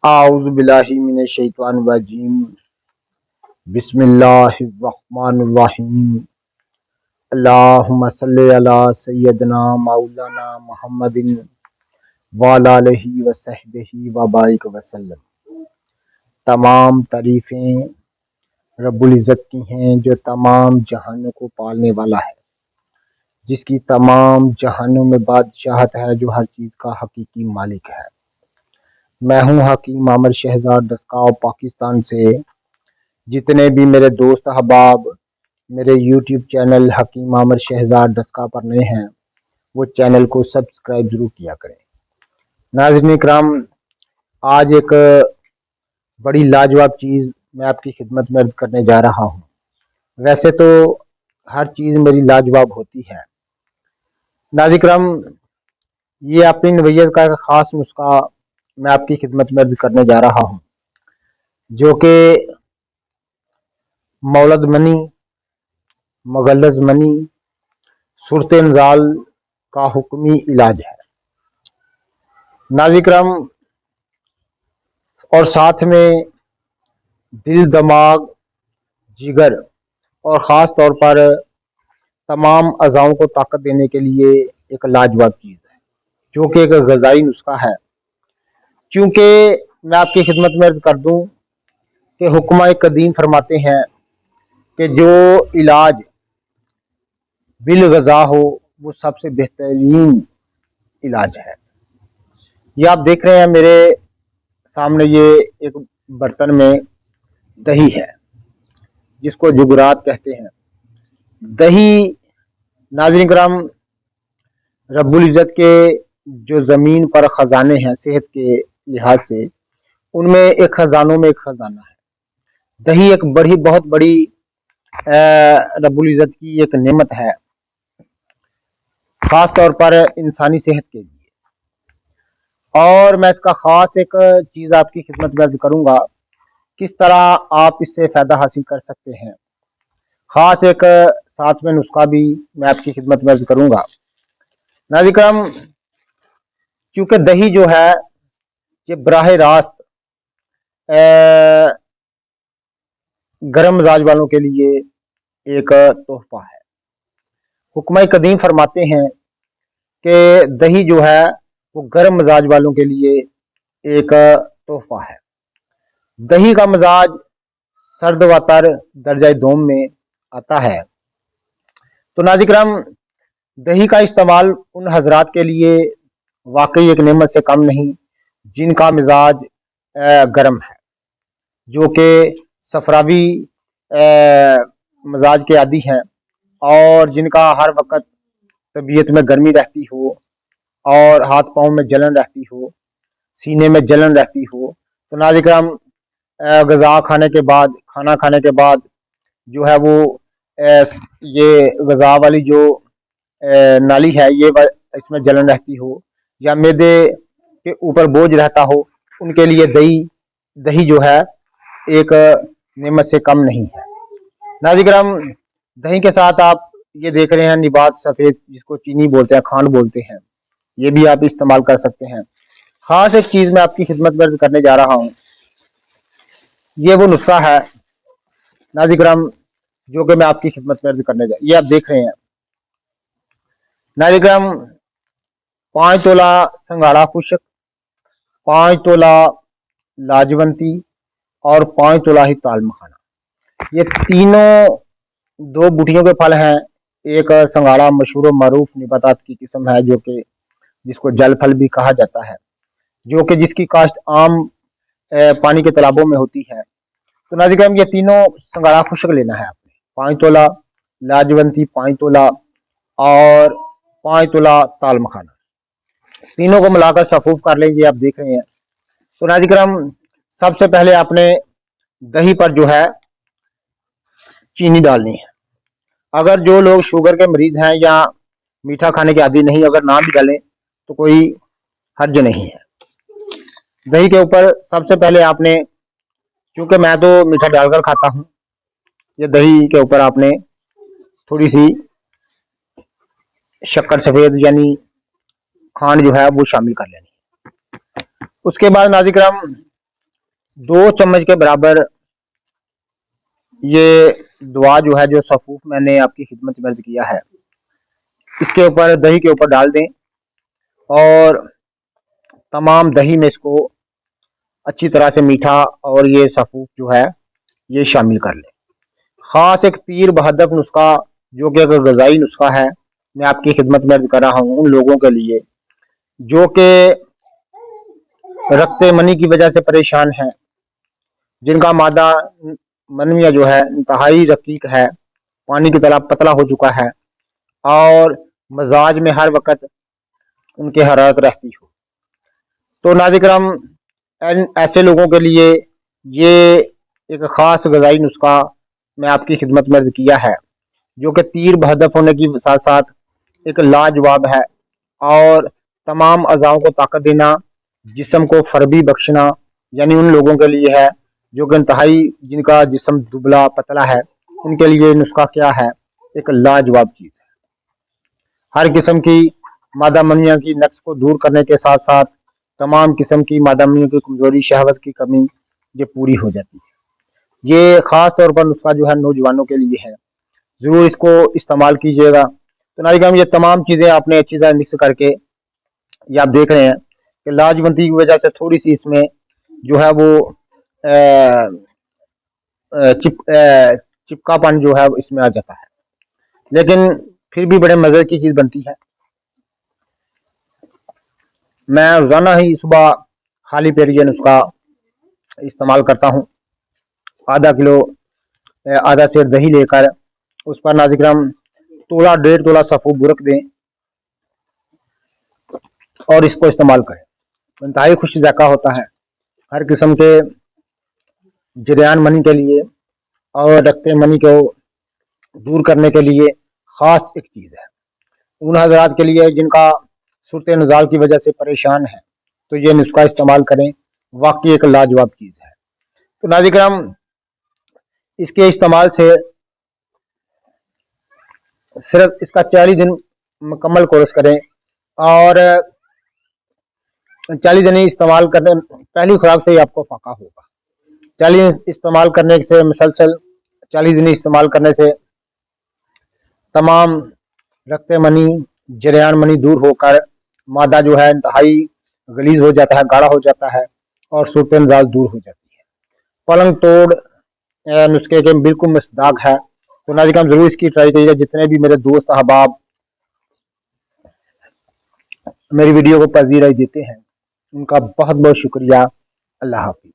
आऊज़ु बिल्लाहि मिनश शैतानिर रजीम। बिस्मिल्लाहिर्रहमानिर्रहीम। अल्लाहुम्मा सल्लि अला सय्यदना मौलाना मुहम्मदिन व अला आलिहि व सहबिही व बारिक वसल्लम। तमाम तारीफ़ें रब्बुल इज़्ज़त की हैं जो तमाम जहानों को पालने वाला है, जिसकी तमाम जहानों में बादशाहत है, जो हर चीज़ का हकीकी मालिक है। मैं हूँ हकीम आमिर शहजाद डस्काव पाकिस्तान से। जितने भी मेरे दोस्त अहबाब मेरे यूट्यूब चैनल हकीम आमिर शहजाद डस्का पर नए हैं, वो चैनल को सब्सक्राइब जरूर किया करें। नाज़रीन इकराम, आज एक बड़ी लाजवाब चीज़ मैं आपकी खिदमत में अर्ज करने जा रहा हूँ। वैसे तो हर चीज़ मेरी लाजवाब होती है। नाज़रीन इकराम, ये अपनी नवीयत का एक ख़ास नुस्खा मैं आपकी खिदमत में अर्ज करने जा रहा हूँ, जो कि मौलद मनी, मगलज़ मनी, सूरत नज़ाल का हुक्मी इलाज है। नाज़रीन इकराम, और साथ में दिल, दिमाग, जिगर और ख़ास तौर पर तमाम अज़ाओं को ताकत देने के लिए एक लाजवाब चीज़ है, जो कि एक ग़ज़ाई नुस्खा है। चूँकि मैं आपकी खिदमत में अर्ज कर दूँ कि हुक्मा कदीम फरमाते हैं कि जो इलाज बिल ग़ज़ा हो वो सबसे बेहतरीन इलाज है। ये आप देख रहे हैं मेरे सामने, ये एक बर्तन में दही है, जिसको जुगरात कहते हैं। दही नाज़रीन करम, रब्बुल इज़्ज़त के जो ज़मीन पर ख़जाने हैं सेहत के लिहाज से, उनमें एक ख़जानों में एक ख़जाना है। दही एक बहुत बड़ी रब्बुल इज़्ज़त की एक नेमत है, ख़ास तौर पर इंसानी सेहत के लिए। और मैं इसका ख़ास एक चीज़ आपकी खिदमत में अर्ज करूँगा, किस तरह आप इससे फ़ायदा हासिल कर सकते हैं। ख़ास एक साथ में नुस्खा भी मैं आपकी खिदमत में अर्ज करूँगा। नाज़रीन करम, चूँकि दही जो है ये बराह रास्त गर्म मिजाज वालों के लिए एक तोहफा है। हुक्मा कदीम फरमाते हैं कि दही जो है वो गर्म मिजाज वालों के लिए एक तोहफा है। दही का मिजाज सर्द व तर दर्जा दोम में आता है। तो नाज़रीन करम, दही का इस्तेमाल उन हजरात के लिए वाकई एक नेमत से कम नहीं, जिनका मिजाज गर्म है, जो कि सफरावी मिजाज के आदी हैं, और जिनका हर वक्त तबीयत में गर्मी रहती हो और हाथ पाँव में जलन रहती हो, सीने में जलन रहती हो। तो नाज़रीन करम, ग़ज़ा खाने के बाद, खाना खाने के बाद जो है वो ये ग़ज़ा वाली जो नाली है, ये इसमें जलन रहती हो या मैदे के ऊपर बोझ रहता हो, उनके लिए दही जो है एक नेमत से कम नहीं है। नाज़रीन करम, दही के साथ आप ये देख रहे हैं निबात सफ़ेद, जिसको चीनी बोलते हैं, खांड बोलते हैं, ये भी आप इस्तेमाल कर सकते हैं। ख़ास एक चीज़ मैं आपकी खिदमत में करने जा रहा हूँ, ये वो नुस्खा है नाज़रीन करम जो कि मैं आपकी खिदमत में अर्ज करने जा, ये आप देख रहे हैं। नाज़रीन करम, 5 तोला संगाड़ा खुशक, 5 तोला लाजवंती और 5 तोला ही ताल मखाना, ये तीनों 2 गुठियों के फल हैं। एक संगाड़ा मशहूर मरूफ निबातात की किस्म है, जो कि जिसको जल फल भी कहा जाता है, जो कि जिसकी काश्त आम पानी के तालाबों में होती है। तो नाज़रीन करम, ये तीनों संगाड़ा खुशक लेना है आपने। 5 तोला लाजवंती, 5 तोला और 5 तोला ताल मखाना, तीनों को मिलाकर सफूफ कर लेंगे, आप देख रहे हैं। तो नाज़रीन करम, सबसे पहले आपने दही पर जो है चीनी डालनी है। अगर जो लोग शुगर के मरीज हैं या मीठा खाने के आदी नहीं, अगर ना भी डालें तो कोई हर्ज नहीं है। दही के ऊपर सबसे पहले आपने, क्योंकि मैं तो मीठा डालकर खाता हूँ, ये दही के ऊपर आपने थोड़ी सी शक्कर सफेद यानी खांड जो है वो शामिल कर लेनी। उसके बाद नाज़रीन करम, 2 चम्मच के बराबर ये दुआ जो है, जो सफूफ मैंने आपकी खिदमत में अर्ज किया है, इसके ऊपर दही के ऊपर डाल दें और तमाम दही में इसको अच्छी तरह से मीठा और ये सफूफ जो है ये शामिल कर लें। ख़ास एक तीर बहदफ नुस्खा जो कि अगर गज़ाई नुस्खा है, मैं आपकी खिदमत में अर्ज कर रहा हूँ उन लोगों के लिए जो कि रक्ते मनी की वजह से परेशान हैं, जिनका मादा मनविया जो है इंतहाई रकीक है, पानी की तरह पतला हो चुका है और मजाज में हर वक्त उनकी हरारत रहती हो। तो नाज़िर-ए-किराम, ऐसे लोगों के लिए ये एक ख़ास गज़ाई नुस्खा मैं आपकी खिदमत में अर्ज किया है, जो कि तीर बहदफ होने की साथ साथ एक लाजवाब है और तमाम अज़ाओं को ताकत देना, जिस्म को फरबी बख्शना, यानी उन लोगों के लिए है जो कि इंतहाई जिनका जिस्म दुबला पतला है, उनके लिए नुस्खा क्या है, एक लाजवाब चीज़ है। हर किस्म की मादा मनिया की नक्स को दूर करने के साथ साथ तमाम किस्म की मादा मनिया की कमजोरी, शहवत की कमी ये पूरी हो जाती है। ये ख़ास तौर पर नुस्खा जो है नौजवानों के लिए है, ज़रूर इसको इस्तेमाल कीजिएगा। तो नाज़िर, ये तमाम चीज़ें आपने अच्छी तरह मिक्स करके ये आप देख रहे हैं कि लाजवंती की वजह से थोड़ी सी इसमें जो है वो चिपकापन जो है इसमें आ जाता है, लेकिन फिर भी बड़े मज़े की चीज़ बनती है। मैं रोज़ाना ही सुबह खाली पेट ये नुस्खा इस्तेमाल करता हूँ। आधा किलो आधा सेर दही लेकर उस पर नाज़िर-ए-किराम तोला 1.5 तोला सफ़ूफ बुरक दें और इसको इस्तेमाल करें। इंतहाई खुश ज़ायक़ा होता है, हर किस्म के जरियान मनी के लिए और रक्ते मनी को दूर करने के लिए ख़ास एक चीज़ है। उन हज़रात के लिए जिनका सूरत नज़ाल की वजह से परेशान है, तो ये नुस्खा इस्तेमाल करें, वाकई एक लाजवाब चीज़ है। तो नाज़िर-ए-किराम, इसके इस्तेमाल से सिर्फ इसका 40 दिन मुकम्मल कोर्स करें और 40 दिन इस्तेमाल करने पहली खुराक से ही आपको फाका होगा। 40 इस्तेमाल करने से मुसलसल 40 दिन इस्तेमाल करने से तमाम रक्ते मनी, जरियान मनी दूर होकर मादा जो है इंतहाई गलीज हो जाता है, गाढ़ा हो जाता है और सूरत नज़ाल दूर हो जाती है। पलंग तोड़ नुस्खे के बिल्कुल मसदाक है। तो नाज़िर, जरूर इसकी ट्राई करिएगा। जितने भी मेरे दोस्त अहबाब मेरी वीडियो को पजीराई देते हैं, उनका बहुत बहुत शुक्रिया। अल्लाह हाफ़िज़।